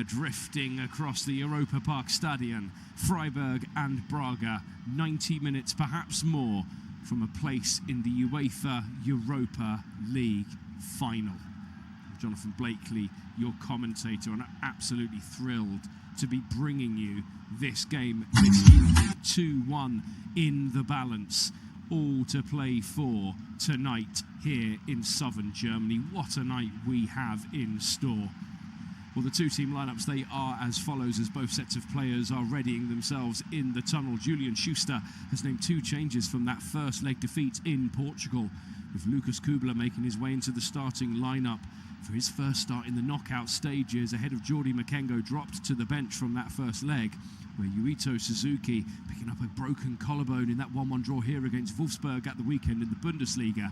drifting across the Europa Park Stadion. Freiburg and Braga, 90 minutes, perhaps more, from a place in the UEFA Europa League final. Jonathan Blakely, your commentator, and I'm absolutely thrilled to be bringing you this game this evening. 2-1 in the balance, all to play for tonight here in southern Germany. What a night we have in store. Well, the two-team lineups, they are as follows, as both sets of players are readying themselves in the tunnel. Julian Schuster has named two changes from that first leg defeat in Portugal, with Lucas Kubler making his way into the starting lineup for his first start in the knockout stages, ahead of Jordi Makengo, dropped to the bench from that first leg, where Yuito Suzuki, picking up a broken collarbone in that 1-1 draw here against Wolfsburg at the weekend in the Bundesliga.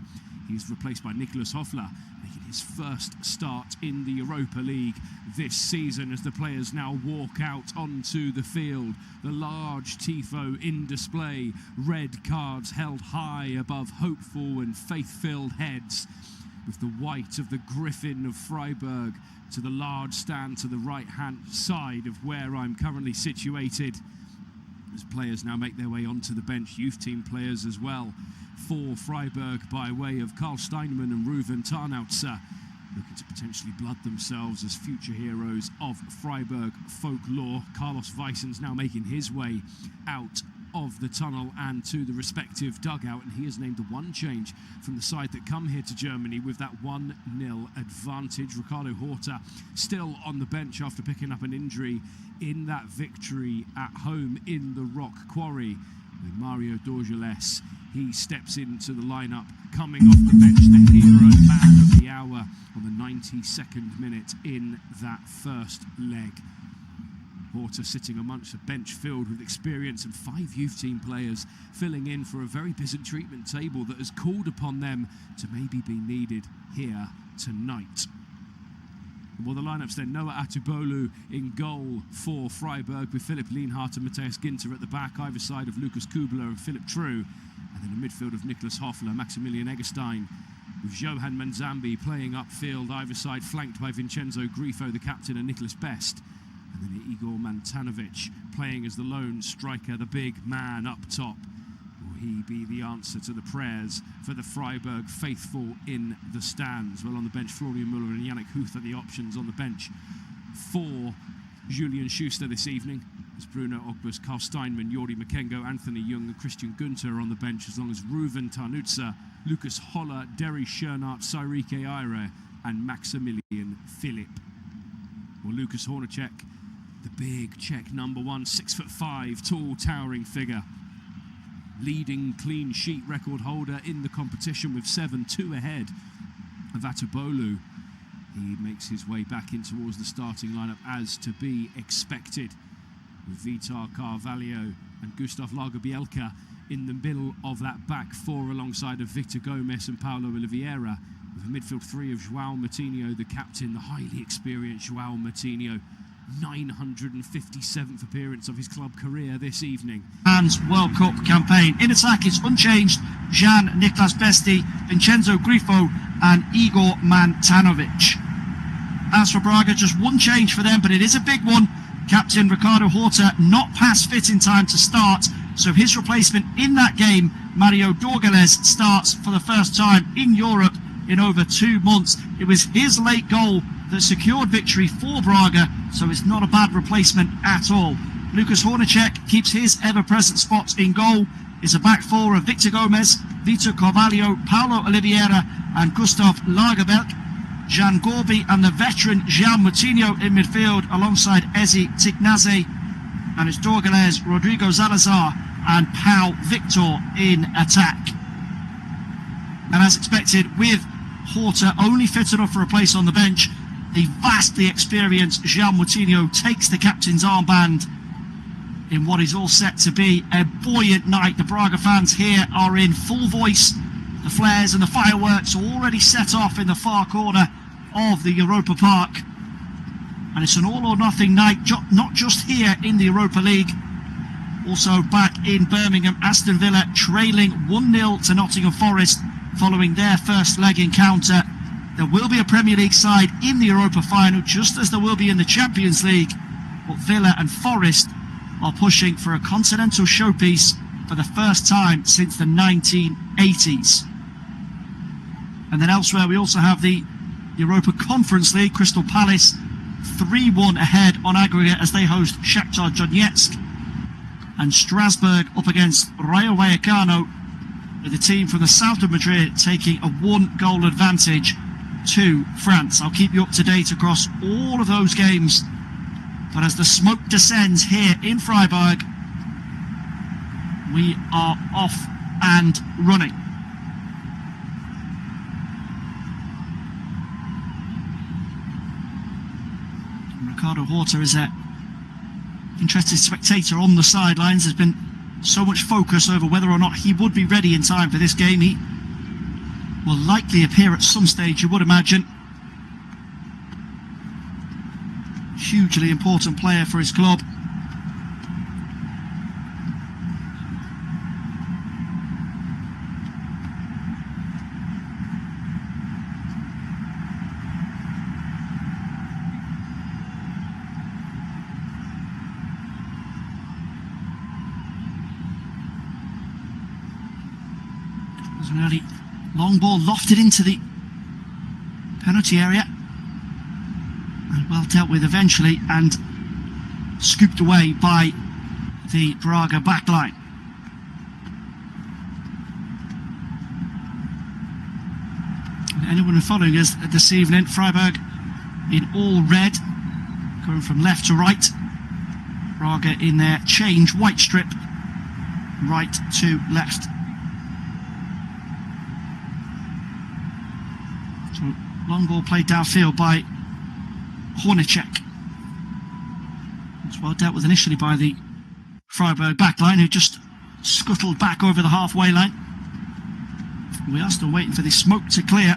He's replaced by Nicholas Hoffler, making his first start in the Europa League this season, as the players now walk out onto the field. The large tifo in display, red cards held high above hopeful and faith-filled heads, with the white of the Griffin of Freiburg to the large stand to the right-hand side of where I'm currently situated. As players now make their way onto the bench, youth team players as well, for Freiburg by way of Karl Steinmann and Reuven Tarnautzer, looking to potentially blood themselves as future heroes of Freiburg folklore. Carlos Weissen's now making his way out of the tunnel and to the respective dugout, and he has named the one change from the side that come here to Germany with that 1-0 advantage. Ricardo Horta still on the bench after picking up an injury in that victory at home in the Rock Quarry. With Mario Dorgeles, he steps into the lineup, coming off the bench, the hero man of the hour on the 92nd minute in that first leg. Horta sitting amongst a bench filled with experience and 5 youth team players, filling in for a very busy treatment table that has called upon them to maybe be needed here tonight. Well, the lineups then: Noah Atubolu in goal for Freiburg, with Philipp Lienhardt and Matthias Ginter at the back, either side of Lucas Kubler and Philip True, and then a midfield of Nicholas Hoffler, Maximilian Eggestein, with Johan Manzambi playing upfield, either side flanked by Vincenzo Grifo, the captain, and Nicholas Best. And then Igor Mantanovic playing as the lone striker, the big man up top. Will he be the answer to the prayers for the Freiburg faithful in the stands? Well, on the bench, Florian Müller and Yannick Huth are the options on the bench for Julian Schuster this evening. As Bruno Ogbus, Karl Steinmann, Jordi Makengo, Anthony Jung and Christian Günther are on the bench, as long as Reuven Tarnautzer, Lucas Holler, Derry Schönart, Sairike Aire and Maximilian Philipp. Well, Lucas Hornacek, the big Czech number 1, 6'5", tall, towering figure, leading clean sheet record holder in the competition with 7, 2 ahead of Atubolu. He makes his way back in towards the starting lineup as to be expected, with Vitar Carvalho and Gustav Lagerbielke in the middle of that back 4 alongside of Victor Gomes and Paulo Oliveira, with a midfield 3 of João Moutinho, the captain, the highly experienced João Moutinho. 957th appearance of his club career this evening. And World Cup campaign. In attack is unchanged: Jan Niklas Besti, Vincenzo Grifo and Igor Mantanovic. As for Braga, just one change for them, but it is a big one. Captain Ricardo Horta not past fit in time to start, so his replacement in that game, Mario Dorgeles, starts for the first time in Europe in over 2 months. It was his late goal that secured victory for Braga, so it's not a bad replacement at all. Lucas Hornacek keeps his ever-present spots in goal. It's a back 4 of Victor Gomes, Vitor Carvalho, Paulo Oliveira and Gustav Lagerbielke. Jan Gorby and the veteran João Moutinho in midfield alongside Ezi Tignaze, and it's Dorgeles, Rodrigo Salazar and Pau Victor in attack. And as expected, with Horta only fit enough for a place on the bench, the vastly experienced João Moutinho takes the captain's armband in what is all set to be a buoyant night. The Braga fans here are in full voice. The flares and the fireworks are already set off in the far corner of the Europa Park. And it's an all-or-nothing night, not just here in the Europa League. Also back in Birmingham, Aston Villa trailing 1-0 to Nottingham Forest following their first leg encounter there will be a Premier League side in the Europa final, just as there will be in the Champions League. But Villa and Forest are pushing for a continental showpiece for the first time since the 1980s. And then elsewhere we also have the Europa Conference League. Crystal Palace 3-1 ahead on aggregate as they host Shakhtar Donetsk. And Strasbourg up against Rayo Vallecano, with the team from the south of Madrid taking a 1-goal advantage to France. I'll keep you up to date across all of those games. But as the smoke descends here in Freiburg, we are off and running. Ricardo Horta is an interested spectator on the sidelines. There's been so much focus over whether or not he would be ready in time for this game. He will likely appear at some stage, you would imagine. Hugely important player for his club. There's an early long ball lofted into the penalty area. And well dealt with eventually and scooped away by the Braga backline. And anyone following us this evening, Freiburg in all red, going from left to right. Braga in their change white strip, right to left. So long ball played downfield by Hornicek. It's well dealt with initially by the Freiburg backline, who just scuttled back over the halfway line. We are still waiting for the smoke to clear.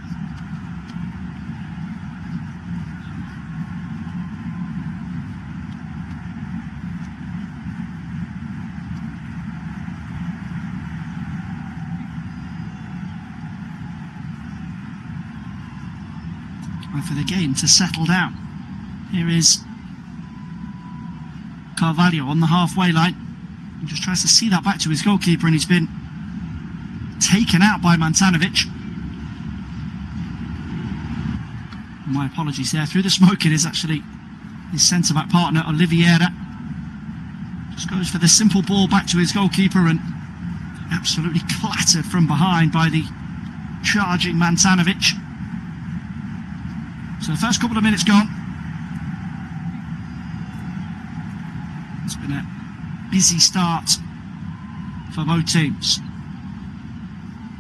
And for the game to settle down. Here is Carvalho on the halfway line. He just tries to see that back to his goalkeeper, and he's been taken out by Mantanovic. My apologies there. Through the smoke, it is actually his centre-back partner, Oliveira. Just goes for the simple ball back to his goalkeeper and absolutely clattered from behind by the charging Mantanovic. So the first couple of minutes gone. It's been a busy start for both teams.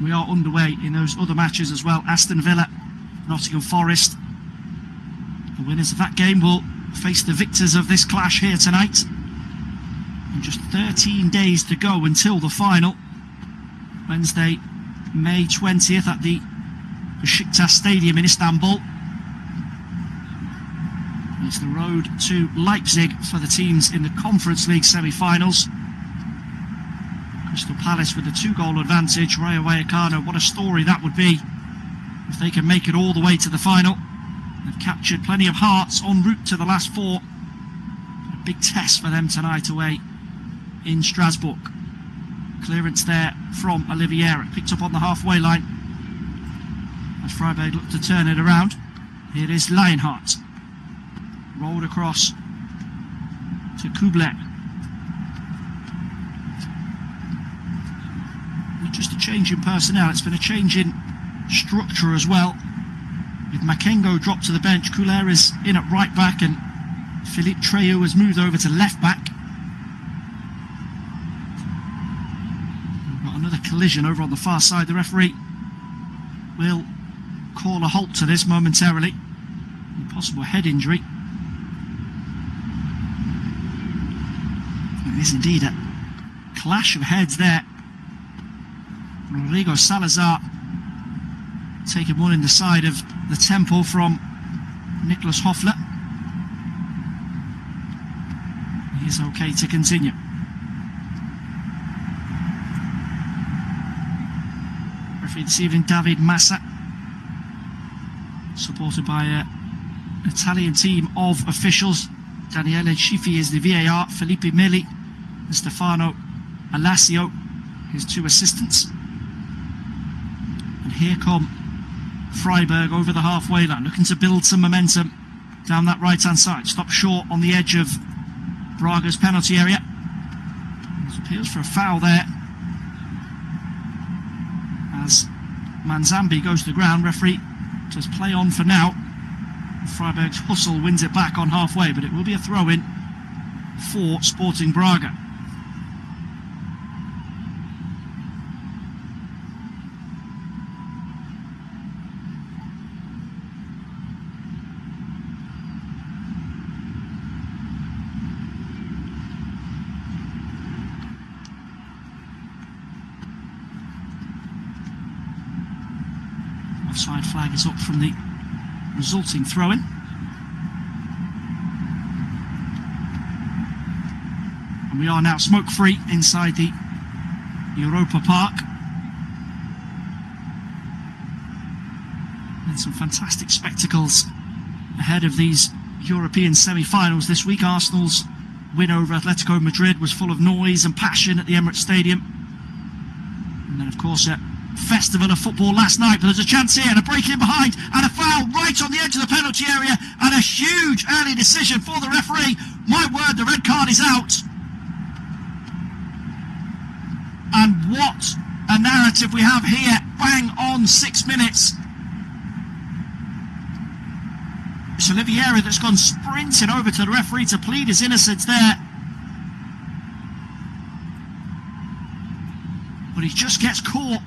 We are underway in those other matches as well. Aston Villa, Nottingham Forest. The winners of that game will face the victors of this clash here tonight. And just 13 days to go until the final. Wednesday, May 20th at the Besiktas Stadium in Istanbul. It's the road to Leipzig for the teams in the Conference League semi-finals. Crystal Palace with a 2-goal advantage. Rayo Vallecano, what a story that would be if they can make it all the way to the final. They've captured plenty of hearts en route to the last four. A big test for them tonight away in Strasbourg. Clearance there from Oliveira, picked up on the halfway line as Freiburg look to turn it around. Here is Lionheart. Rolled across to Kubler. Just a change in personnel. It's been a change in structure as well. With Makengo dropped to the bench, Kubler is in at right back, and Philippe Treu has moved over to left back. We've got another collision over on the far side. The referee will call a halt to this momentarily. A possible head injury. It is indeed a clash of heads there. Rodrigo Salazar taking one in the side of the temple from Nicholas Hoffler. He is okay to continue. Referee this evening, David Massa. supported by an Italian team of officials. Daniele Schiffi is the VAR, Felipe Meli and Stefano Alassio, his two assistants. And here come Freiburg over the halfway line, looking to build some momentum down that right-hand side. Stop short on the edge of Braga's penalty area. There's appeals for a foul there as Manzambi goes to the ground. Referee says play on for now. Freiburg's hustle wins it back on halfway, but it will be a throw-in for Sporting Braga. Offside flag is up from the resulting throw-in. And we are now smoke-free inside the Europa Park. And some fantastic spectacles ahead of these European semi-finals this week. Arsenal's win over Atletico Madrid was full of noise and passion at the Emirates Stadium. And then, of course, festival of football last night, but there's a chance here and a break in behind and a foul right on the edge of the penalty area and a huge early decision for the referee. My word, the red card is out. And what a narrative we have here, bang on 6 minutes. It's Oliveira that's gone sprinting over to the referee to plead his innocence there, but he just gets caught.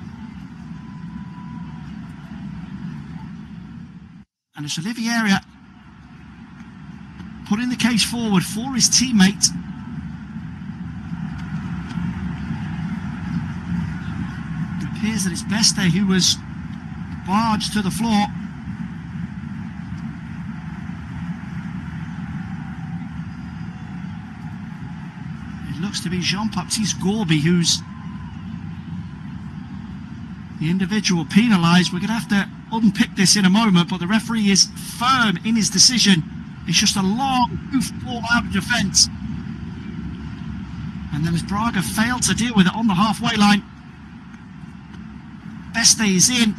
And it's Oliveira putting the case forward for his teammate. It appears that it's Beste who was barged to the floor. It looks to be Jean-Baptiste Gorby who's the individual penalised. We're going to have to unpick this in a moment, but the referee is firm in his decision. It's just a long hoof ball out of defence. And then as Braga failed to deal with it on the halfway line, Beste is in.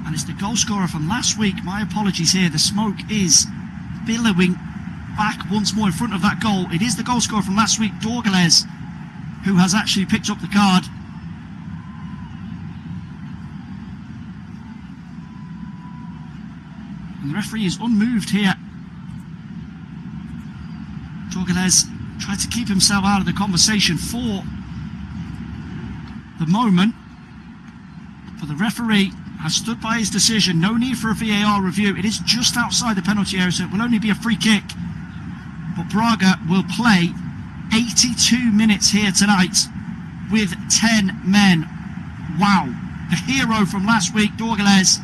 And it's the goal scorer from last week. My apologies here. The smoke is billowing back once more in front of that goal. It is the goal scorer from last week, Dorgales, who has actually picked up the card. And the referee is unmoved here. Dorgales tried to keep himself out of the conversation for the moment, but the referee has stood by his decision. No need for a VAR review. It is just outside the penalty area, so it will only be a free kick. But Braga will play 82 minutes here tonight with 10 men. Wow. The hero from last week, Dorgales,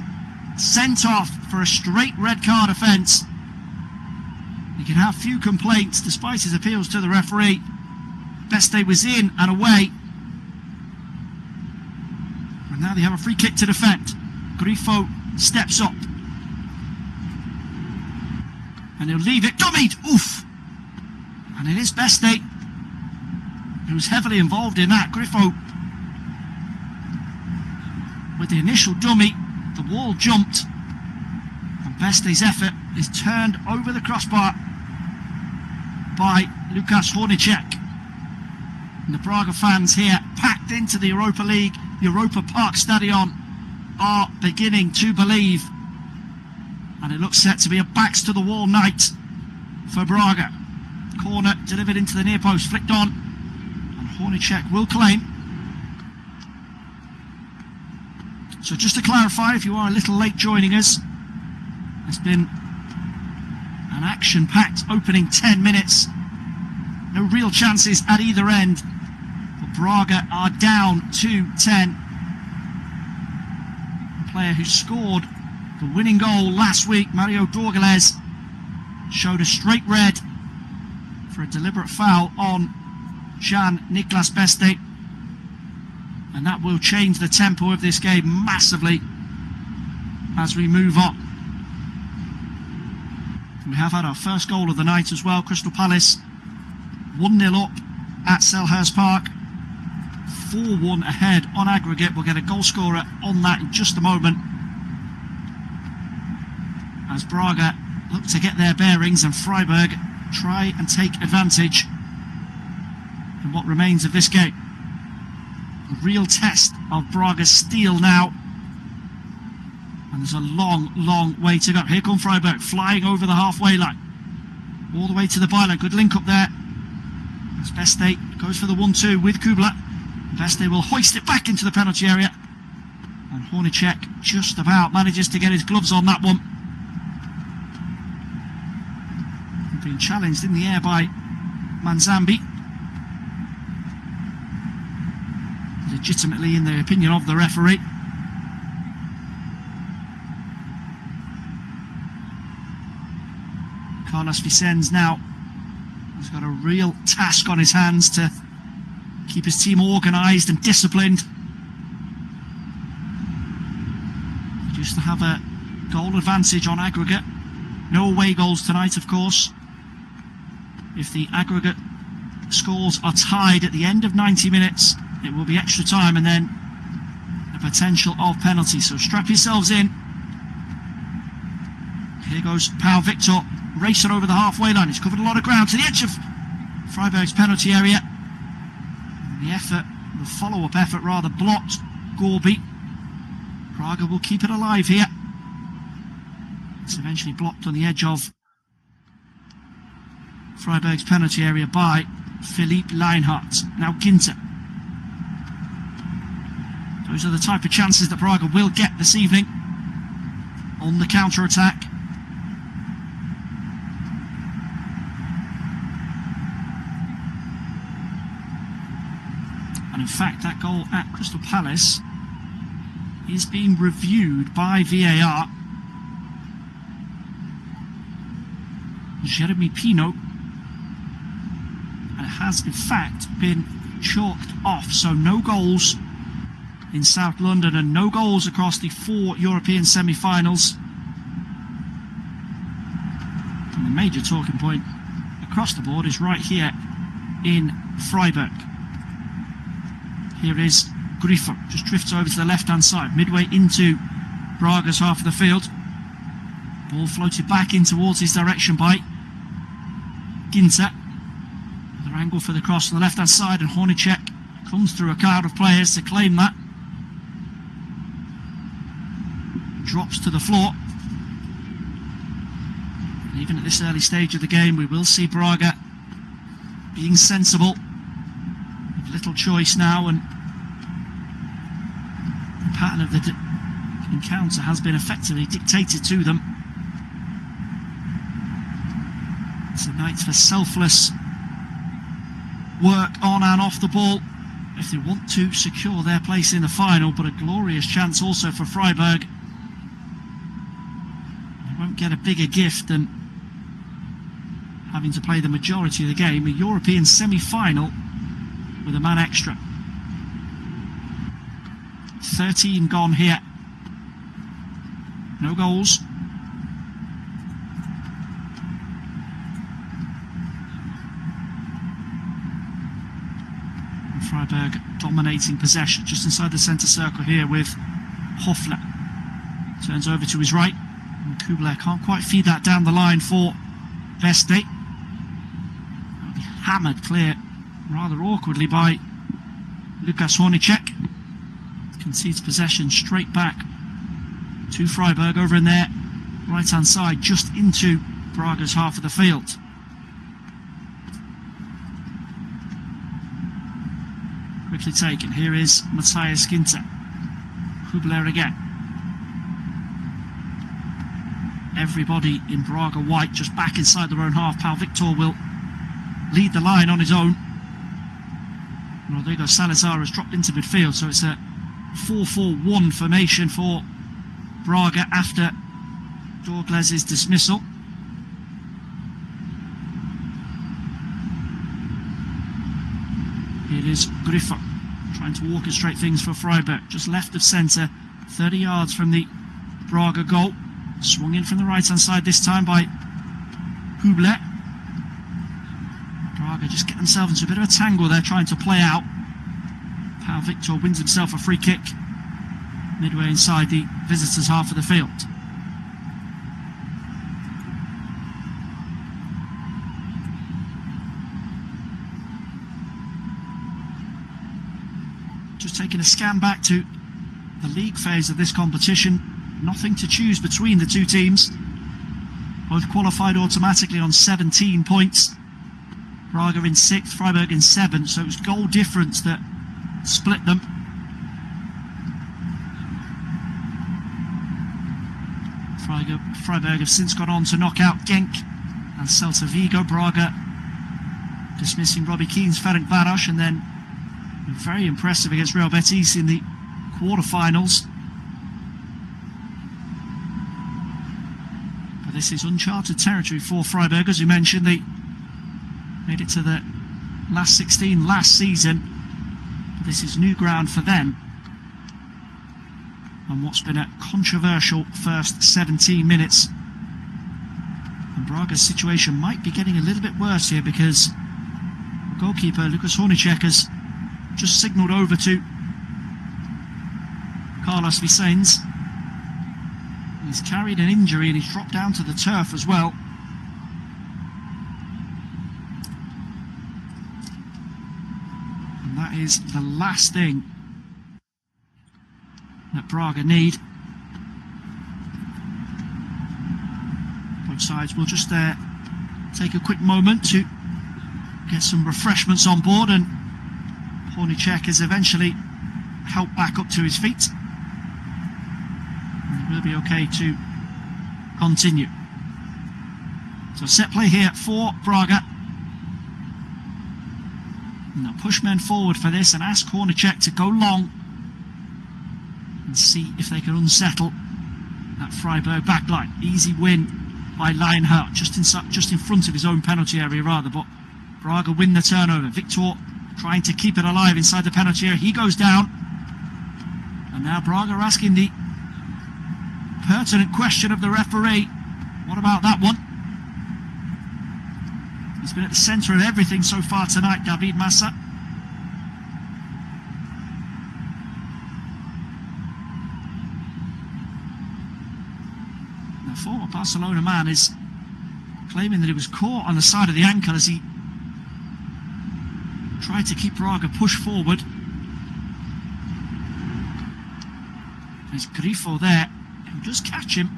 sent off for a straight red card offence. He can have few complaints despite his appeals to the referee. Beste was in and away. And now they have a free kick to defend. Grifo steps up. And he'll leave it. Dummied! Oof! And it is Beste who's heavily involved in that. Grifo with the initial dummy. The wall jumped. And Beste's effort is turned over the crossbar by Lukas Hornicek. And the Braga fans here, packed into the Europa League, Europa Park Stadion, are beginning to believe. And it looks set to be a backs to the wall night for Braga. Corner delivered into the near post, flicked on, and Hornicek will claim. So just to clarify, if you are a little late joining us, it's been an action-packed opening 10 minutes. No real chances at either end, but Braga are down 2-10. The player who scored the winning goal last week, Mario Dorgales, showed a straight red for a deliberate foul on Jan Niklas Beste. And that will change the tempo of this game massively as we move on. We have had our first goal of the night as well. Crystal Palace 1-0 up at Selhurst Park. 4-1 ahead on aggregate. We'll get a goal scorer on that in just a moment, as Braga look to get their bearings and Freiburg try and take advantage in what remains of this game. A real test of Braga's steel now, and there's a long way to go. Here come Freiburg flying over the halfway line all the way to the byline. Good link up there as Beste goes for the 1-2 with Kubler. Beste will hoist it back into the penalty area, and Hornicek just about manages to get his gloves on that one. Being challenged in the air by Manzambi, legitimately in the opinion of the referee. Carlos Vicens now has got a real task on his hands to keep his team organised and disciplined. Just to have a goal advantage on aggregate. No away goals tonight, of course. If the aggregate scores are tied at the end of 90 minutes, it will be extra time and then the potential of penalty. So strap yourselves in. Here goes Pau Victor, racing over the halfway line. He's covered a lot of ground to the edge of Freiburg's penalty area. The effort, the follow-up effort rather, blocked Gorby. Braga will keep it alive here. It's eventually blocked on the edge of Freiburg's penalty area by Philippe Leinhardt. Now Ginter. Those are the type of chances that Braga will get this evening on the counter-attack. And in fact, that goal at Crystal Palace is being reviewed by VAR. Jeremy Pino, and it has in fact been chalked off. So no goals in South London and no goals across the 4 European semi-finals. And the major talking point across the board is right here in Freiburg. Here is Grifo, just drifts over to the left-hand side, midway into Braga's half of the field. Ball floated back in towards his direction by Ginter. Another angle for the cross on the left-hand side, and Hornicek comes through a crowd of players to claim that. Drops to the floor. And even at this early stage of the game, we will see Braga being sensible, with little choice now, and the pattern of the encounter has been effectively dictated to them. It's a night for selfless work on and off the ball if they want to secure their place in the final, but a glorious chance also for Freiburg. They won't get a bigger gift than having to play the majority of the game, a European semi-final with a man extra. 13 gone here. No goals. And Freiburg dominating possession just inside the centre circle here with Hoffler. Turns over to his right. And Kubler can't quite feed that down the line for Beste. That'll be hammered clear rather awkwardly by Lukas Hornicek. Concedes possession straight back to Freiburg over in their right hand side, just into Braga's half of the field. Quickly taken. Here is Matthias Ginter. Kubler again. Everybody in Braga white just back inside their own half. Pau Victor will lead the line on his own. Rodrigo Salazar has dropped into midfield, so it's a 4-4-1 formation for Braga after Dorgles's dismissal. Here is Grifo, trying to orchestrate things for Freiburg, just left of centre, 30 yards from the Braga goal. Swung in from the right hand side this time by Hubler. Braga just get themselves into a bit of a tangle there, trying to play out. Pau Victor wins himself a free kick midway inside the visitors' half of the field. Just taking a scan back to the league phase of this competition. Nothing to choose between the two teams. Both qualified automatically on 17 points. Braga in 6th, Freiburg in 7th, so it was goal difference that split them. Freiburg have since gone on to knock out Genk and Celta Vigo. Braga dismissing Robbie Keane's Ferencváros, and then very impressive against Real Betis in the quarter-finals. But this is uncharted territory for Freiburg. As you mentioned, they made it to the last 16 last season. But this is new ground for them. And what's been a controversial first 17 minutes. And Braga's situation might be getting a little bit worse here, because the goalkeeper, Lukas Hornicek, has just signalled over to Carlos Vicens. He's carried an injury and he's dropped down to the turf as well. And that is the last thing that Braga need. Both sides will just take a quick moment to get some refreshments on board, and Hornicek is eventually helped back up to his feet. And will be okay to continue. So set play here for Braga. And they'll push men forward for this and ask Hornicek to go long and see if they can unsettle that Freiburg backline. Easy win by Lionheart, just in front of his own penalty area rather, but Braga win the turnover. Victor trying to keep it alive inside the penalty area. He goes down. And now Braga are asking the pertinent question of the referee. What about that one? He's been at the centre of everything so far tonight, David Massa. The former Barcelona man is claiming that he was caught on the side of the ankle as he tried to keep Braga pushed forward. There's Grifo there, who does catch him.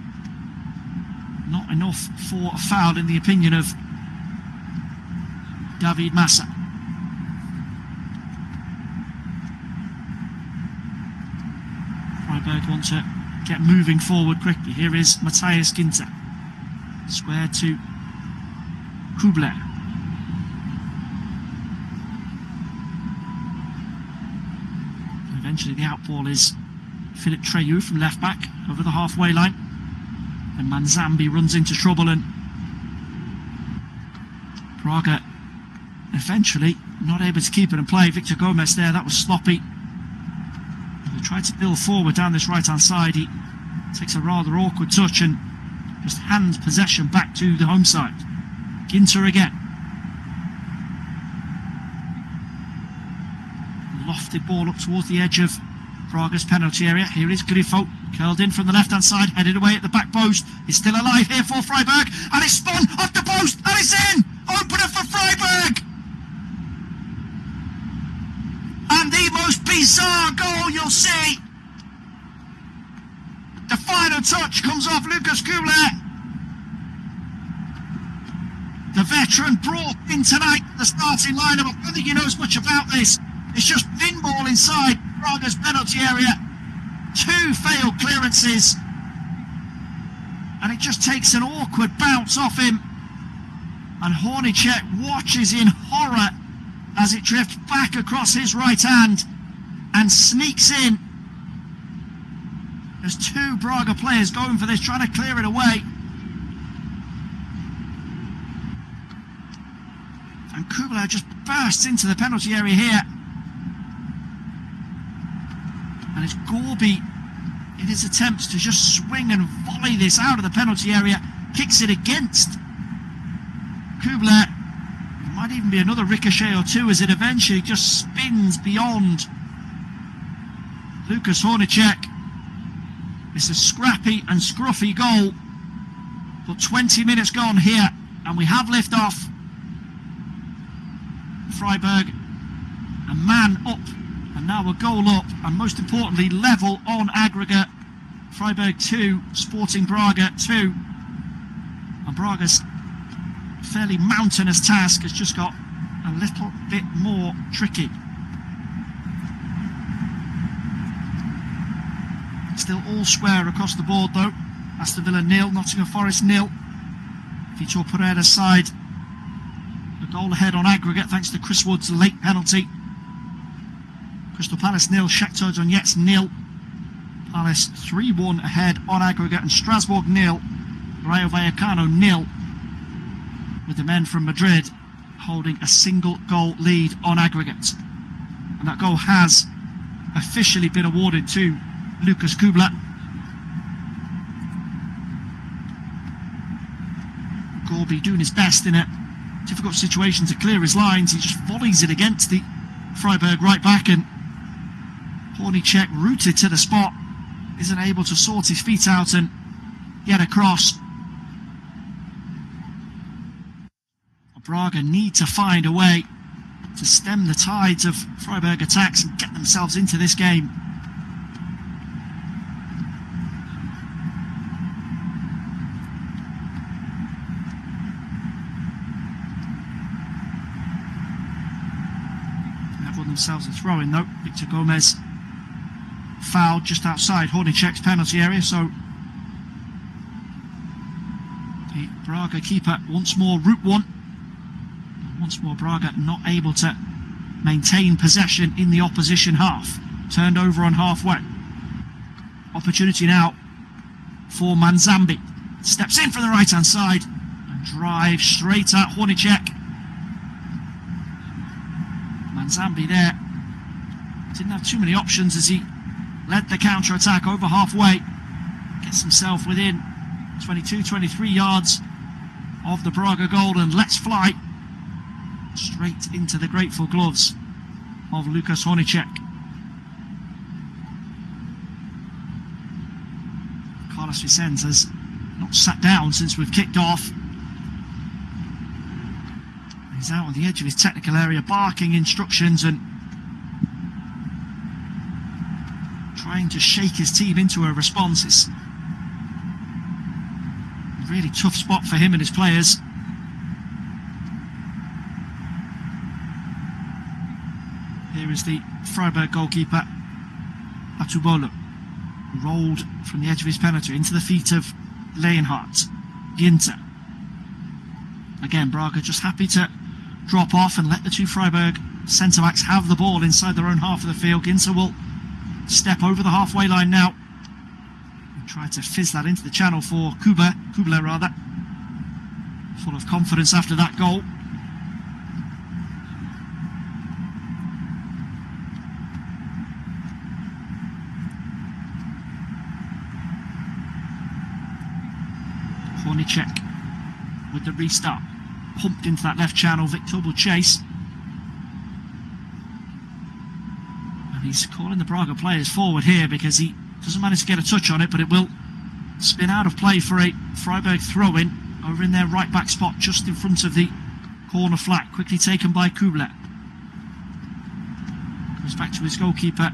Not enough for a foul in the opinion of David Massa. Freiburg want to get moving forward quickly. Here is Matthias Ginter. Square to Hubler. Eventually the outball is Philip Treyu from left back over the halfway line. And Manzambi runs into trouble, and Braga eventually not able to keep it and play. Victor Gomez there, that was sloppy. He tried to build forward down this right hand side. He takes a rather awkward touch and just hands possession back to the home side. Ginter again. Lofted ball up towards the edge of Braga's penalty area. Here is Grifo, curled in from the left hand side, headed away at the back post. He's still alive here for Freiburg, and it's spun off the post, and it's in! Opener for Freiburg! And the most bizarre goal you'll see. The final touch comes off Lukas Hubler. The veteran brought in tonight the starting lineup. I don't think he knows much about this. It's just pinball inside Braga's penalty area. 2 failed clearances. And it just takes an awkward bounce off him. And Hornicek watches in horror as it drifts back across his right hand and sneaks in. There's 2 Braga players going for this, trying to clear it away. And Kubler just bursts into the penalty area here. And it's Gorby in his attempts to just swing and volley this out of the penalty area, kicks it against Kubler. It might even be another ricochet or two as it eventually just spins beyond Lukas Hornacek. It's a scrappy and scruffy goal, but 20 minutes gone here, and we have lift off. Freiburg, a man up, and now a goal up, and most importantly, level on aggregate. Freiburg 2, Sporting Braga 2. And Braga's fairly mountainous task has just got a little bit more tricky. Still all square across the board though. Aston Villa 0, Nottingham Forest 0. Vitor Pereira's side a goal ahead on aggregate thanks to Chris Wood's late penalty. Crystal Palace 0, Shakhtar Donetsk 0. Palace 3-1 ahead on aggregate, and Strasbourg 0, Rayo Vallecano 0, with the men from Madrid holding a single goal lead on aggregate. And that goal has officially been awarded to Lukas Kubler. Gorby doing his best in a difficult situation to clear his lines. He just volleys it against the Freiburg right back, and Hornacek, rooted to the spot, isn't able to sort his feet out and get across. Braga need to find a way to stem the tides of Freiburg attacks and get themselves into this game. They've won themselves a throw-in though. Victor Gomez fouled just outside Hornacek's penalty area, so the Braga keeper once more route one. Once more Braga not able to maintain possession in the opposition half. Turned over on halfway. Opportunity now for Manzambi. Steps in from the right hand side and drives straight at Hornacek. Manzambi there didn't have too many options as he led the counter-attack over halfway. Gets himself within 22-23 yards of the Braga goal and lets fly straight into the grateful gloves of Lukas Hornacek. Carlos Vicens has not sat down since we've kicked off. He's out on the edge of his technical area barking instructions and trying to shake his team into a response. It's a really tough spot for him and his players. Here is the Freiburg goalkeeper, Atubolo, rolled from the edge of his penalty into the feet of Leonhardt. Ginter. Again, Braga just happy to drop off and let the two Freiburg centre-backs have the ball inside their own half of the field. Ginter will step over the halfway line now and try to fizz that into the channel for Kubler, full of confidence after that goal. Hornacek with the restart, pumped into that left channel. Victor will chase, and he's calling the Braga players forward here because he doesn't manage to get a touch on it, but it will spin out of play for a Freiburg throw-in over in their right back spot just in front of the corner flag. Quickly taken by Kubler. Goes back to his goalkeeper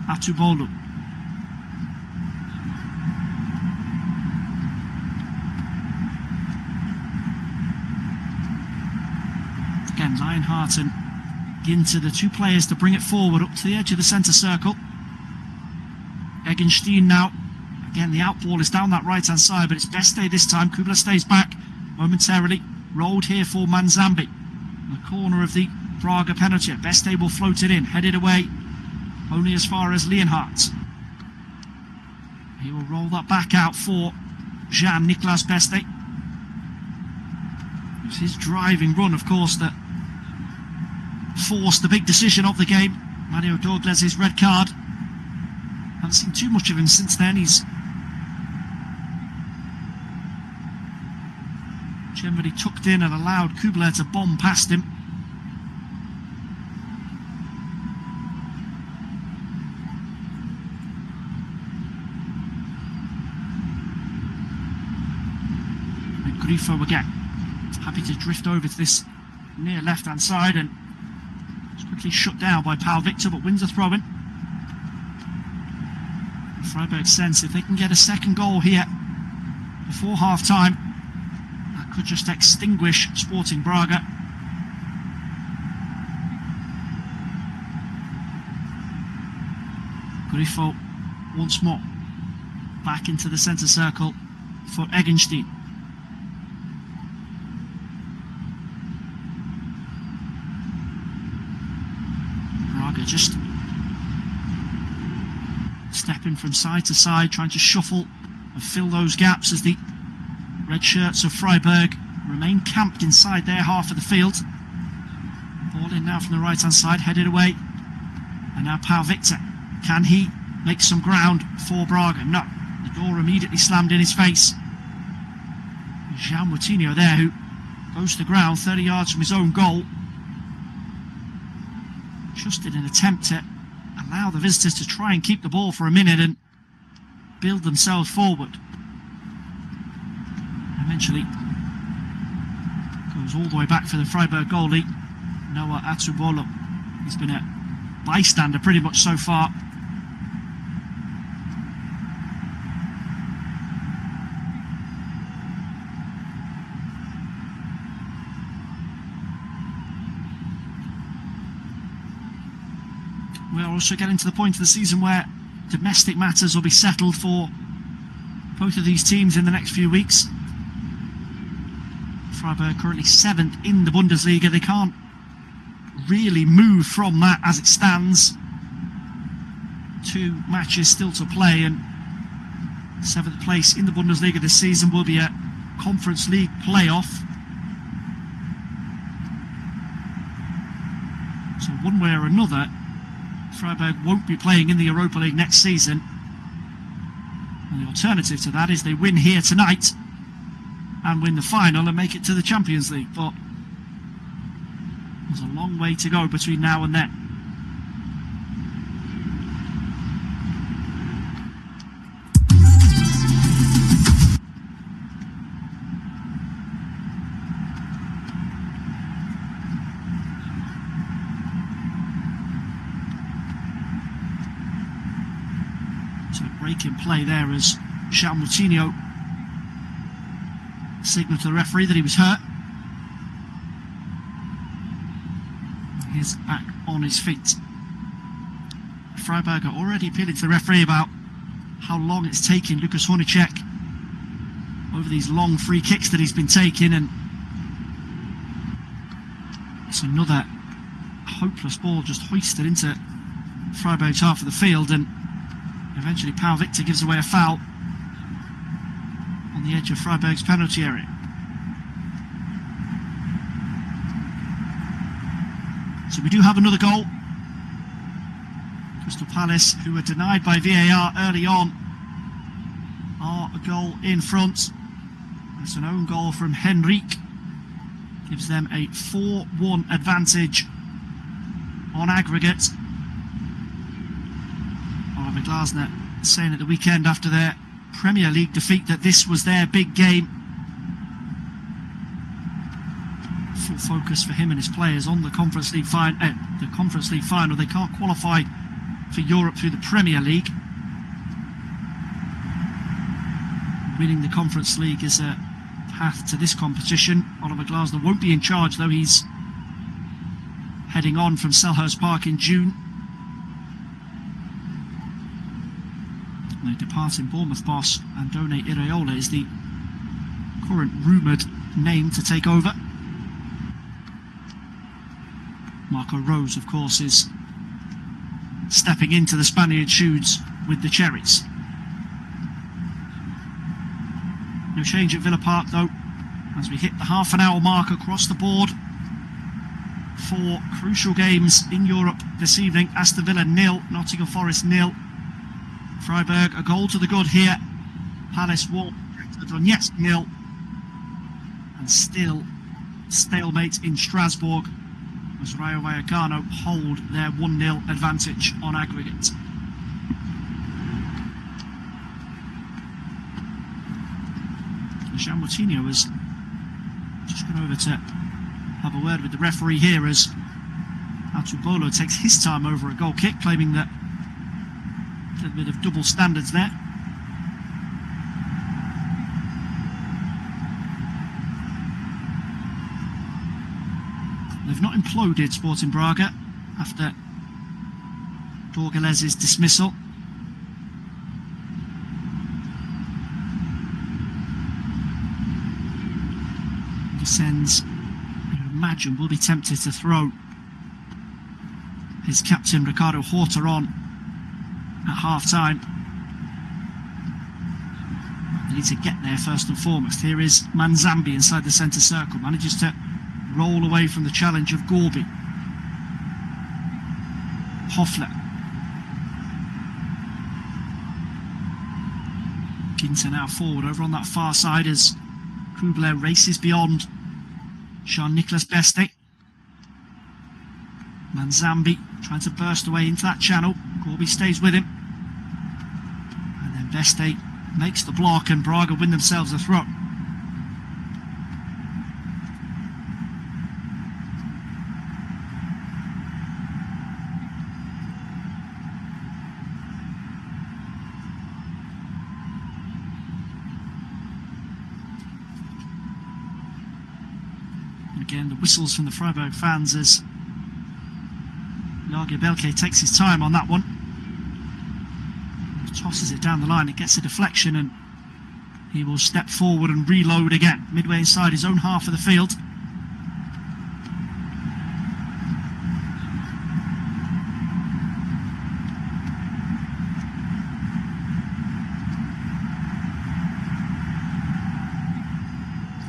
Atubolu. Again, Lionheart and Ginter, the two players to bring it forward up to the edge of the centre circle. Eggenstein now. Again, the outball is down that right-hand side, but it's Beste this time. Kubler stays back momentarily. Rolled here for Manzambi. In the corner of the Braga penalty. Beste will float it in, headed away only as far as Leonhardt. He will roll that back out for Jean-Nicolas Beste. It's his driving run, of course, that forced the big decision of the game. Mario Douglas' red card. Haven't seen too much of him since then. He's generally tucked in and allowed Kubler to bomb past him. And Grifo again, happy to drift over to this near left-hand side, and it's quickly shut down by Pal Victor, but wins a throw-in. Freiburg sense if they can get a second goal here before half-time, that could just extinguish Sporting Braga. Grifo once more back into the centre circle for Eggenstein. Braga just stepping from side to side, trying to shuffle and fill those gaps as the red shirts of Freiburg remain camped inside their half of the field. Ball in now from the right hand side, headed away, and now Pau Victor. Can he make some ground for Braga? No, the door immediately slammed in his face. João Moutinho there, who goes to the ground 30 yards from his own goal, just in an attempt to allow the visitors to try and keep the ball for a minute and build themselves forward. Eventually goes all the way back for the Freiburg goalie, Noah Atsubolo. He's been a bystander pretty much so far. We are also getting to the point of the season where domestic matters will be settled for both of these teams in the next few weeks. Freiburg currently 7th in the Bundesliga. They can't really move from that as it stands. 2 matches still to play, and 7th place in the Bundesliga this season will be a Conference League playoff. So one way or another, Freiburg won't be playing in the Europa League next season. And the alternative to that is they win here tonight and win the final and make it to the Champions League. But there's a long way to go between now and then. So a break in play there as João Moutinho signalled to the referee that he was hurt. He's back on his feet. Freiburg are already appealing to the referee about how long it's taking Lukas Hornicek over these long free kicks that he's been taking, and it's another hopeless ball just hoisted into Freiburg's half of the field, and eventually Pau Victor gives away a foul on the edge of Freiburg's penalty area. So we do have another goal. Crystal Palace, who were denied by VAR early on, are a goal in front. It's an own goal from Henrique. Gives them a 4-1 advantage on aggregate. Oliver Glasner saying at the weekend after their Premier League defeat that this was their big game. Full focus for him and his players on the Conference League final. They can't qualify for Europe through the Premier League. Winning the Conference League is a path to this competition. Oliver Glasner won't be in charge, though. He's heading on from Selhurst Park in June. The departing Bournemouth boss, Andone Iraola, is the current rumoured name to take over. Marco Rose, of course, is stepping into the Spaniard shoes with the Cherries. No change at Villa Park, though, as we hit the half-an-hour mark across the board. 4 crucial games in Europe this evening. Aston Villa 0, Nottingham Forest 0. Freiburg, a goal to the good here. Palace won the Donetsk nil, and still stalemate in Strasbourg as Rayo Vallecano hold their 1-0 advantage on aggregate. Jean Moutinho has just gone over to have a word with the referee here as Atubolo takes his time over a goal kick, claiming that a little bit of double standards there. They've not imploded, Sporting Braga, after Dorgales's dismissal. Descends, you imagine, will be tempted to throw his captain Ricardo Horta on at half-time. They need to get there first and foremost. Here is Manzambi inside the centre circle, manages to roll away from the challenge of Gorby. Hoffler. Ginter now forward over on that far side as Kubler races beyond Jean-Nicolas Beste. Manzambi trying to burst away into that channel. Gorby stays with him. And then Beste makes the block and Braga win themselves a throw. Again, the whistles from the Freiburg fans as Belke takes his time on that one. He tosses it down the line, it gets a deflection and he will step forward and reload again, midway inside his own half of the field.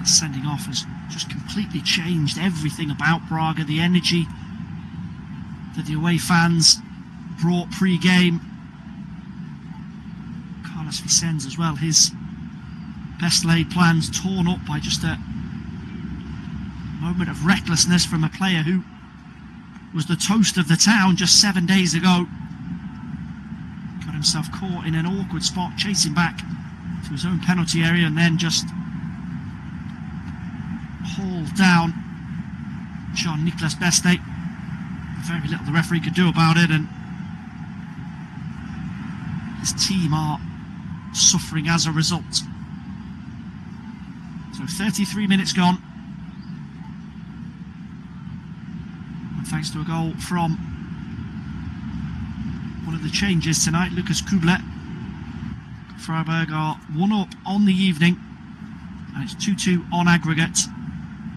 Sending off has just completely changed everything about Braga. The energy that the away fans brought pre-game. Carlos Vicens as well, his best laid plans torn up by just a moment of recklessness from a player who was the toast of the town just 7 days ago. Got himself caught in an awkward spot, chasing back to his own penalty area and then just hauled down Jean-Nicolas Beste. Very little the referee could do about it, and his team are suffering as a result. So 33 minutes gone, and thanks to a goal from one of the changes tonight, Lucas Kubler, Freiburg are 1-up on the evening, and it's 2-2 on aggregate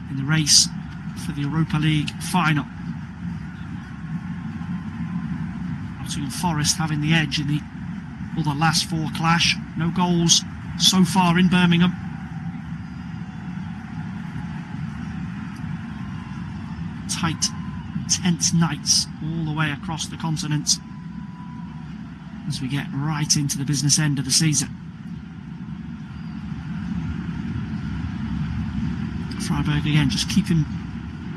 in the race for the Europa League final. Nottingham Forest having the edge in the other last four clash. No goals so far in Birmingham. Tight, intense nights all the way across the continent as we get right into the business end of the season. Freiburg again just keeping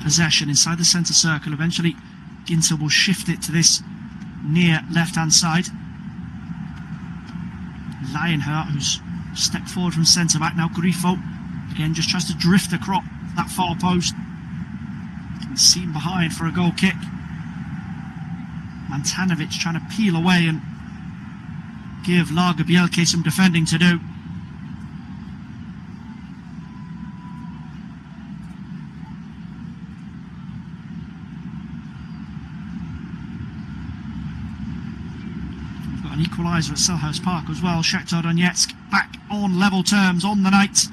possession inside the centre circle. Eventually Ginter will shift it to this near left-hand side. Lionheart, who's stepped forward from centre-back, now Grifo again just tries to drift across that far post and seen behind for a goal kick. Mantanovic trying to peel away and give Larga Bielke some defending to do. An equaliser at Selhurst Park as well. Shakhtar Donetsk back on level terms on the night.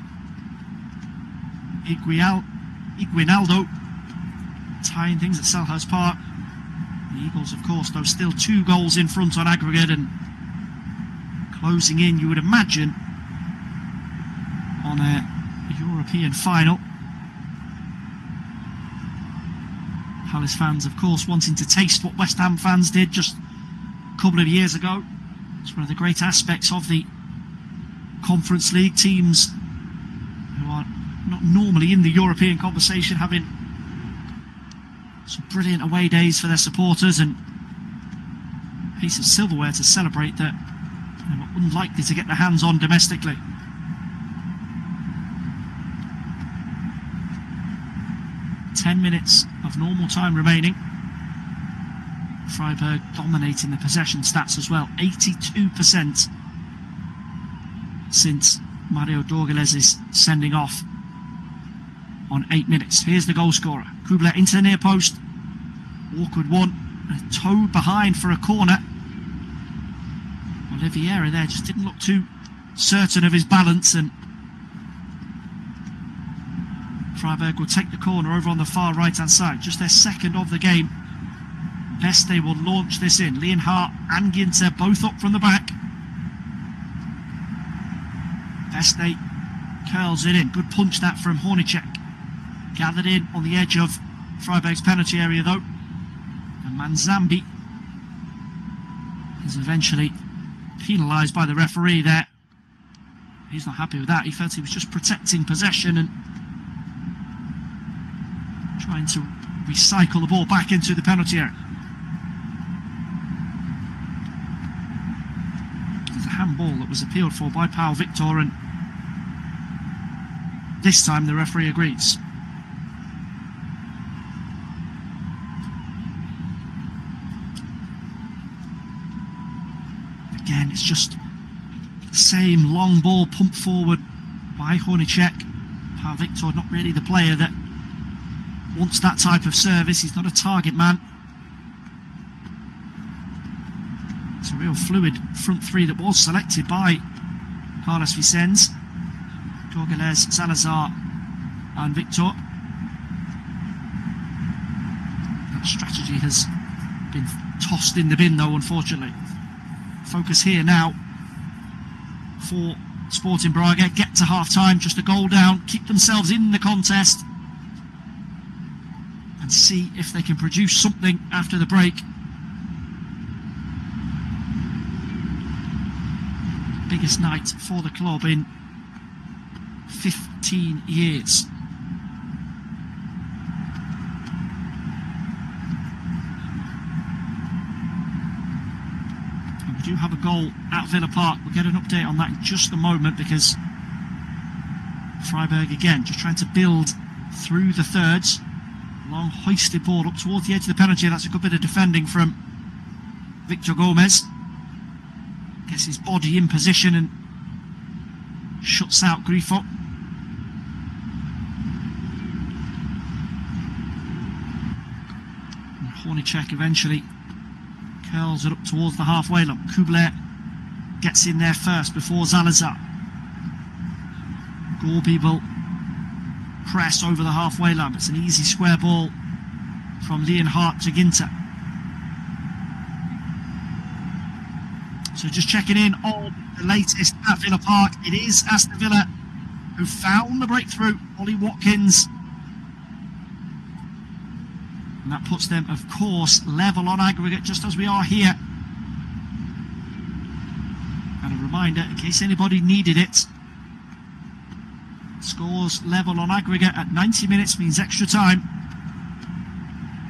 Iguinaldo tying things at Selhurst Park. The Eagles, of course, though, still 2 goals in front on aggregate and closing in, you would imagine, on a European final. Palace fans, of course, wanting to taste what West Ham fans did just a couple of years ago. It's one of the great aspects of the Conference League. Teams who are not normally in the European conversation having some brilliant away days for their supporters, and a piece of silverware to celebrate that they were unlikely to get their hands on domestically. Ten minutes of normal time remaining. Freiburg dominating the possession stats as well. 82% since Mario Dorgales's sending off on 8 minutes. Here's the goal scorer. Kubler into the near post. Awkward one. Towed behind for a corner. Oliveira there just didn't look too certain of his balance, and Freiburg will take the corner over on the far right hand side. Just their second of the game. Veste will launch this in. Lienhardt and Ginter both up from the back. Veste curls it in. Good punch that from Hornicek. Gathered in on the edge of Freiburg's penalty area though. And Manzambi is eventually penalised by the referee there. He's not happy with that. He felt he was just protecting possession and trying to recycle the ball back into the penalty area. There's a handball that was appealed for by Pau Victor, and this time the referee agrees. Again, it's just the same long ball pumped forward by Hornicek. Pau Victor not really the player that wants that type of service. He's not a target man. It's a real fluid front three that was selected by Carlos Vicens. Dorgales, Salazar and Victor. That strategy has been tossed in the bin though, unfortunately. Focus here now for Sporting Braga. Get to half-time, just a goal down, keep themselves in the contest and see if they can produce something after the break. Biggest night for the club in 15 years. And we do have a goal at Villa Park. We'll get an update on that in just a moment, because Freiburg again just trying to build through the thirds. Long hoisted ball up towards the edge of the penalty. That's a good bit of defending from Victor Gomez. Gets his body in position and shuts out Grifo. And Hornicek eventually curls it up towards the halfway line. Kubler gets in there first before Salazar. Gorby will press over the halfway line. It's an easy square ball from Lienhardt to Ginter. So just checking in on the latest at Villa Park. It is Aston Villa who found the breakthrough. Ollie Watkins. And that puts them, of course, level on aggregate, just as we are here. And a reminder, in case anybody needed it, scores level on aggregate at 90 minutes means extra time.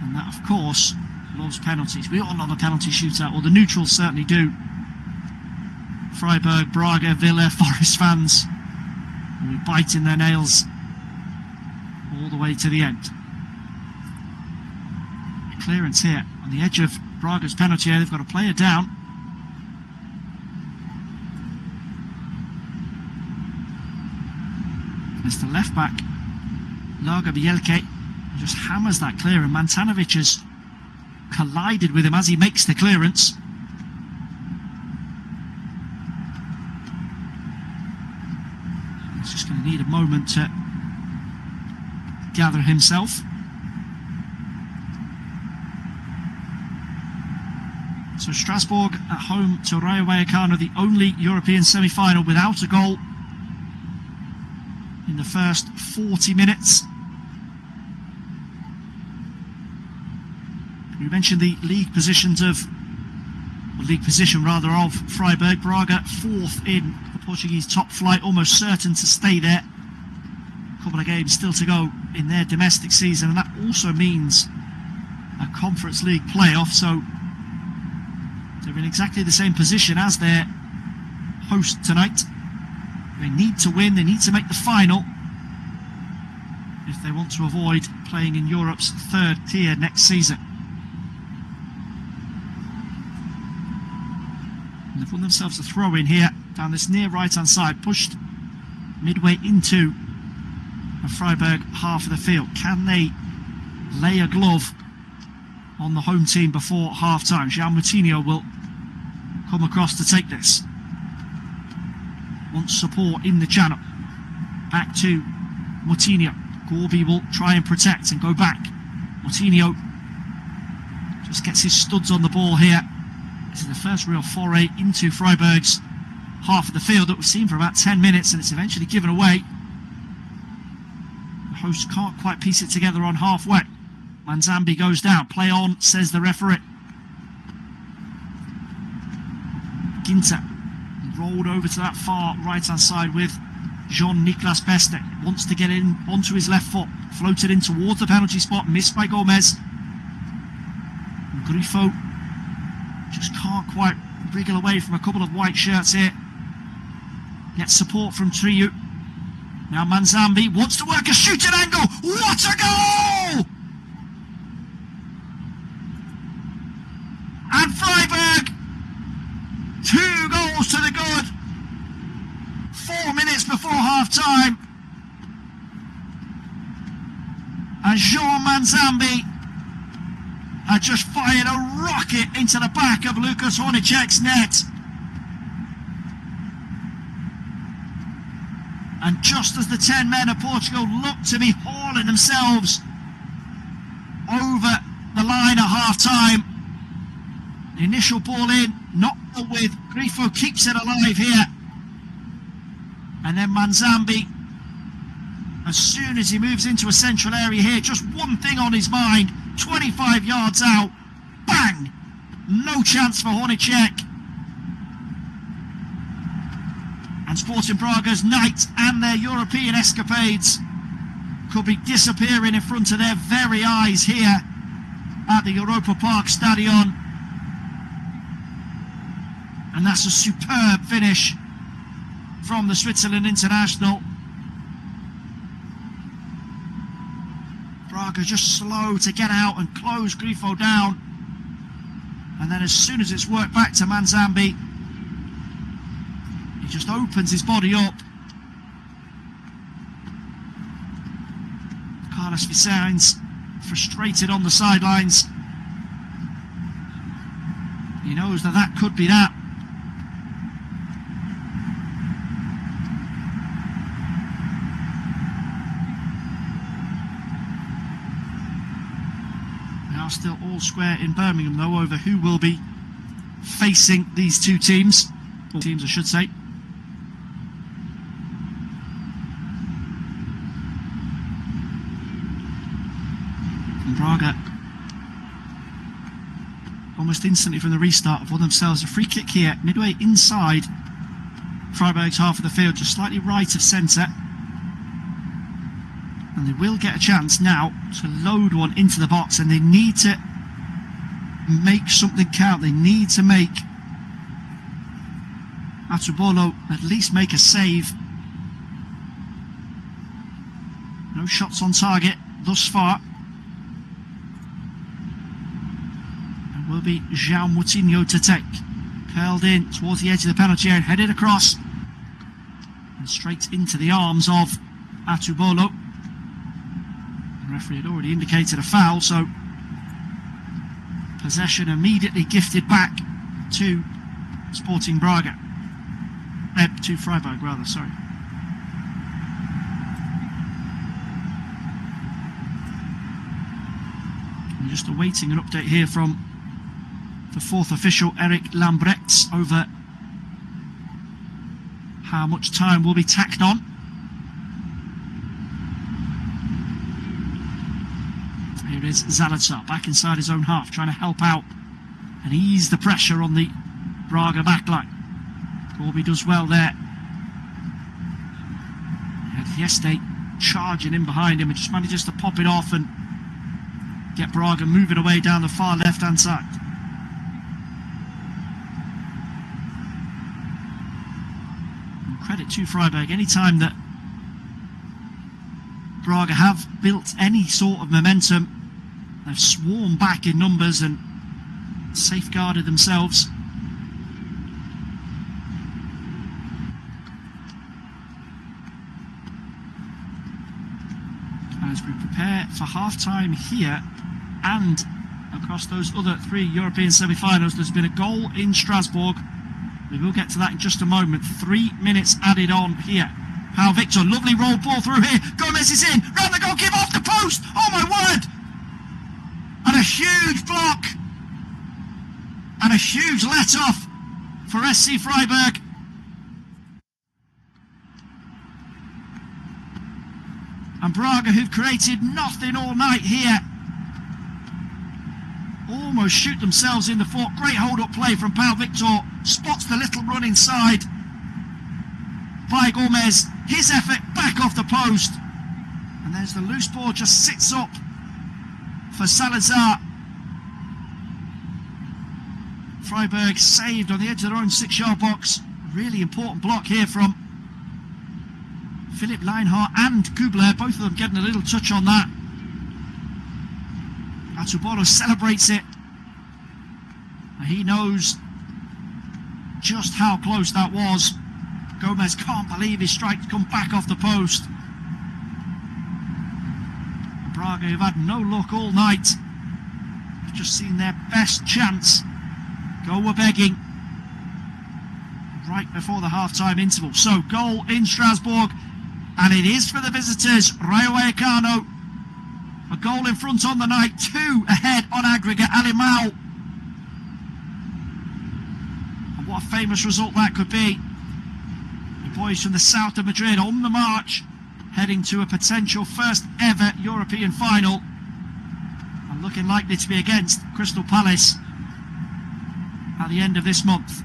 And that, of course, loves penalties. We all love a penalty shootout, or the neutrals certainly do. Freiburg, Braga, Villa, Forest fans will be biting their nails all the way to the end. Clearance here on the edge of Braga's penalty area. They've got a player down. It's the left back, Larga Bielke, just hammers that clear, and Mantanovic has collided with him as he makes the clearance. He's just going to need a moment to gather himself. So Strasbourg at home to Rayo Vallecano, the only European semi-final without a goal in the first 40 minutes. We mentioned the league positions of league position rather, of Freiburg. Braga 4th in the Portuguese top flight, almost certain to stay there. A couple of games still to go in their domestic season, and that also means a Conference League playoff, so they're in exactly the same position as their host tonight. They need to win, they need to make the final if they want to avoid playing in Europe's 3rd tier next season. And they've won themselves a throw in here down this near right hand side, pushed midway into the Freiburg half of the field. Can they lay a glove on the home team before half time? João Moutinho will come across to take this. Wants support in the channel. Back to Moutinho. Gorby will try and protect and go back. Moutinho just gets his studs on the ball here. This is the first real foray into Freiburg's half of the field that we've seen for about 10 minutes, and it's eventually given away. The hosts can't quite piece it together on halfway. Manzambi goes down. Play on, says the referee. Ginter rolled over to that far right-hand side with Jean-Nicolas Peste. Wants to get in onto his left foot. Floated in towards the penalty spot. Missed by Gomez. And Grifo just can't quite wriggle away from a couple of white shirts here. Gets support from Triu. Now Manzambi wants to work a shooting angle. What a goal! And Freiburg, 2 goals to the good. 4 minutes before half time. And Jean Manzambi had just fired a rocket into the back of Lukas Hornicek's net. And just as the 10 men of Portugal looked to be hauling themselves over the line at half time, the initial ball in, not with Grifo, keeps it alive here. And then Manzambi, as soon as he moves into a central area here, just one thing on his mind, 25 yards out, bang! No chance for Hornicek. And Sporting Braga's night and their European escapades could be disappearing in front of their very eyes here at the Europa Park Stadion. And that's a superb finish from the Switzerland international. Braga just slow to get out and close Grifo down. And then as soon as it's worked back to Manzambi, he just opens his body up. Carlos Vicens frustrated on the sidelines. He knows that that could be that. Now still all square in Birmingham though over who will be facing these two teams. Or teams I should say. Braga almost instantly from the restart have won themselves a free kick here midway inside Freiburg's half of the field, just slightly right of centre, and they will get a chance now to load one into the box, and they need to make something count. They need to make Atubolo at least make a save. No shots on target thus far. Will be João Moutinho to take. Curled in towards the edge of the penalty area, headed across and straight into the arms of Atubolo. The referee had already indicated a foul, so possession immediately gifted back to Sporting Braga. To Freiburg rather, sorry. I'm just awaiting an update here from the fourth official, Eric Lambrechts, over how much time will be tacked on. Here is Zalazar back inside his own half, trying to help out and ease the pressure on the Braga backline. Corby does well there. Had Hieste charging in behind him and just manages to pop it off and get Braga moving away down the far left-hand side. And credit to Freiburg, any time that Braga have built any sort of momentum, they've swarmed back in numbers and safeguarded themselves. As we prepare for half-time here and across those other three European semi-finals, there's been a goal in Strasbourg. We will get to that in just a moment. 3 minutes added on here. Pau Victor, lovely roll ball through here. Gomez is in, round the goal, give off the post. Oh my word! And a huge block. And a huge let-off for SC Freiburg. And Braga, who've created nothing all night here, almost shoot themselves in the foot. Great hold-up play from Pau Victor. Spots the little run inside by Gomez. His effort back off the post. And there's the loose ball, just sits up for Salazar. Freiburg saved on the edge of their own 6-yard box. Really important block here from Philipp Leinhardt and Kubler, both of them getting a little touch on that. Atubolo celebrates it. He knows just how close that was. Gomez can't believe his strike's come back off the post. Braga, who've had no luck all night, have just seen their best chance go a-begging right before the half-time interval. So, goal in Strasbourg, and it is for the visitors. Rayo Vallecano, a goal in front on the night, 2 ahead on aggregate. Alimao. And what a famous result that could be. The boys from the south of Madrid on the march, heading to a potential first ever European final, and looking likely to be against Crystal Palace at the end of this month.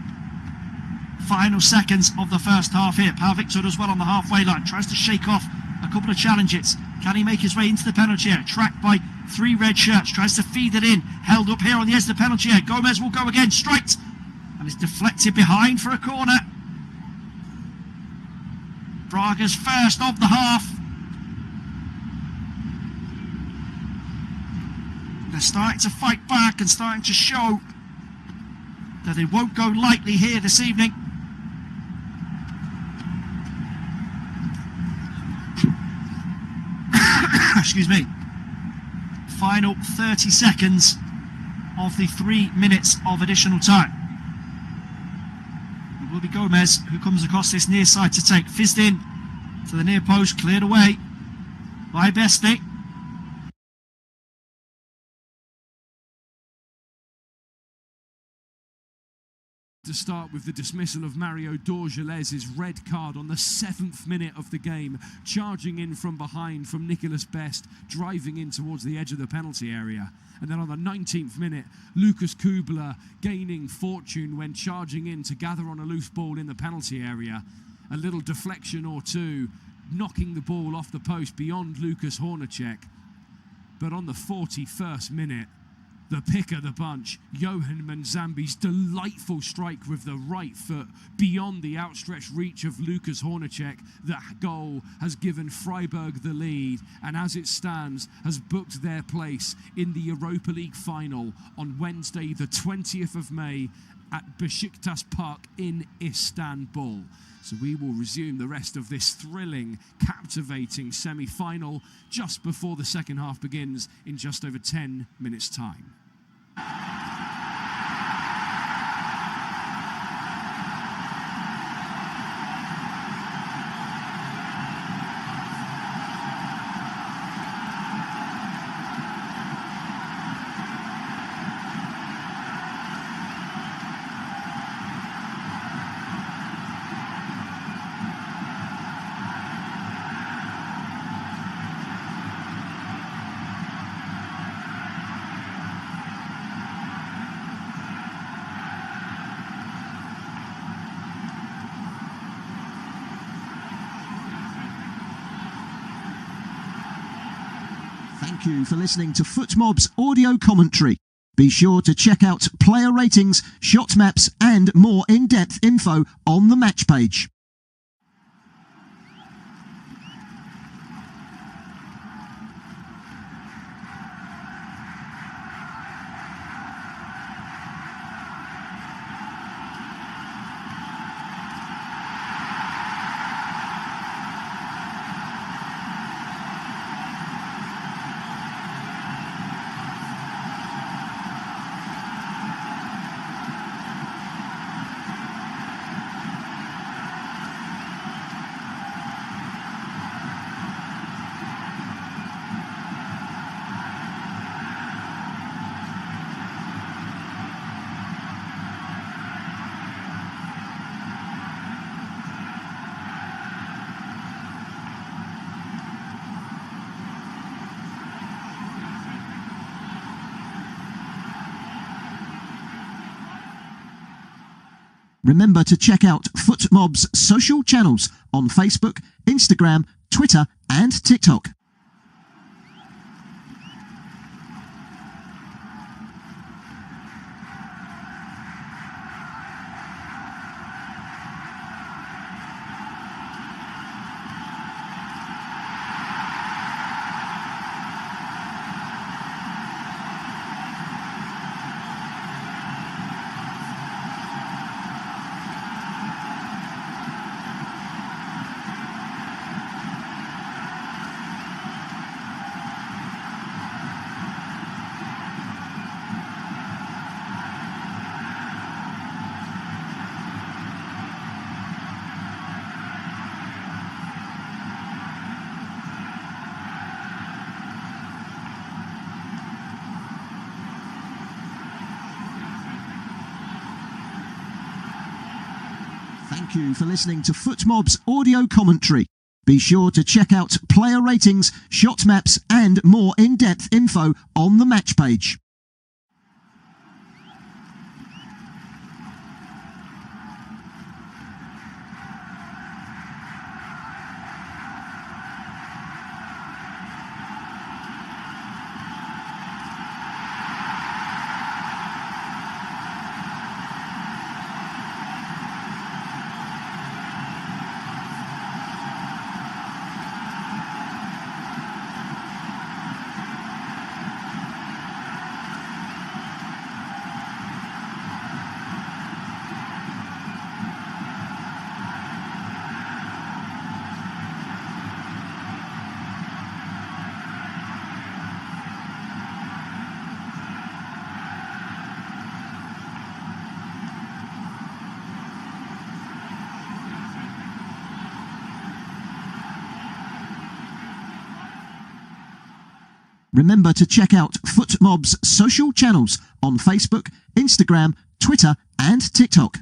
Final seconds of the first half here. Pau Victor does well on the halfway line, tries to shake off a couple of challenges. Can he make his way into the penalty area? Tracked by 3 red shirts, tries to feed it in, held up here on the edge of the penalty area. Gomez will go again, striked, and is deflected behind for a corner. Braga's first of the half. They're starting to fight back and starting to show that they won't go lightly here this evening. Excuse me. Final 30 seconds of the 3 minutes of additional time. It will be Gomez who comes across this near side to take. Fizzed in to the near post, cleared away by Besti. To start with the dismissal of Mario Dorgeles's red card on the 7th minute of the game, charging in from behind from Nicolas Best, driving in towards the edge of the penalty area. And then on the 19th minute, Lucas Kubler gaining fortune when charging in to gather on a loose ball in the penalty area. A little deflection or two, knocking the ball off the post beyond Lucas Hornacek. But on the 41st minute, the pick of the bunch, Johan Manzambi's delightful strike with the right foot beyond the outstretched reach of Lucas Hornacek. That goal has given Freiburg the lead, and as it stands, has booked their place in the Europa League final on Wednesday, the 20th of May at Besiktas Park in Istanbul. So we will resume the rest of this thrilling, captivating semi-final just before the second half begins in just over 10 minutes' time. Thank you for listening to FootMob's audio commentary. Be sure to check out player ratings, shot maps and more in-depth info on the match page. Remember to check out FootMob's social channels on Facebook, Instagram, Twitter and TikTok. Thank you for listening to FootMob's audio commentary. Be sure to check out player ratings, shot maps and more in-depth info on the match page. Remember to check out FootMob's social channels on Facebook, Instagram, Twitter and TikTok.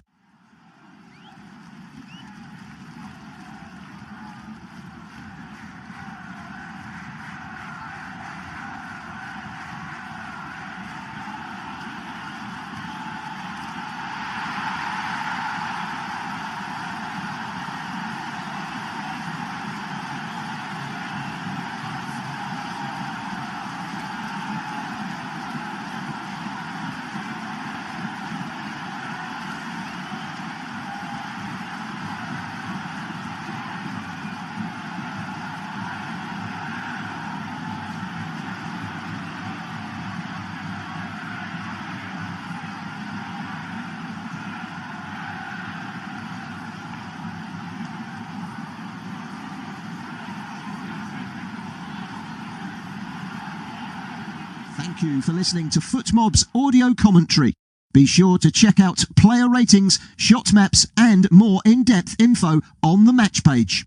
Thank you for listening to FootMob's audio commentary. Be sure to check out player ratings, shot maps and more in-depth info on the match page.